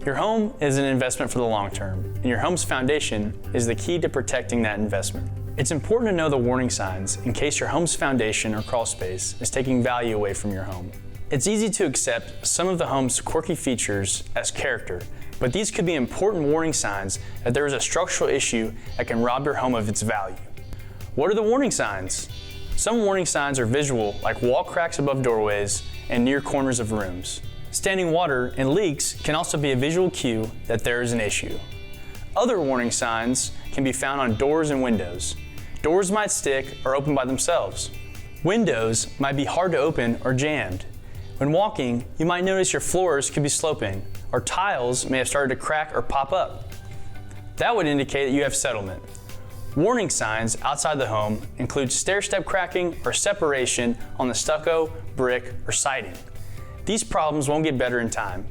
Your home is an investment for the long term, and your home's foundation is the key to protecting that investment. It's important to know the warning signs in case your home's foundation or crawl space is taking value away from your home. It's easy to accept some of the home's quirky features as character, but these could be important warning signs that there is a structural issue that can rob your home of its value. What are the warning signs? Some warning signs are visual, like wall cracks above doorways and near corners of rooms. Standing water and leaks can also be a visual cue that there is an issue. Other warning signs can be found on doors and windows. Doors might stick or open by themselves. Windows might be hard to open or jammed. When walking, you might notice your floors could be sloping, or tiles may have started to crack or pop up. That would indicate that you have settlement. Warning signs outside the home include stair-step cracking or separation on the stucco, brick, or siding. These problems won't get better in time.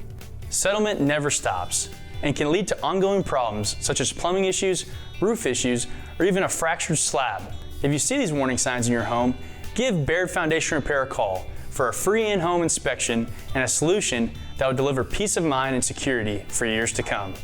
Settlement never stops and can lead to ongoing problems such as plumbing issues, roof issues, or even a fractured slab. If you see these warning signs in your home, give Baird Foundation Repair a call for a free in-home inspection and a solution that will deliver peace of mind and security for years to come.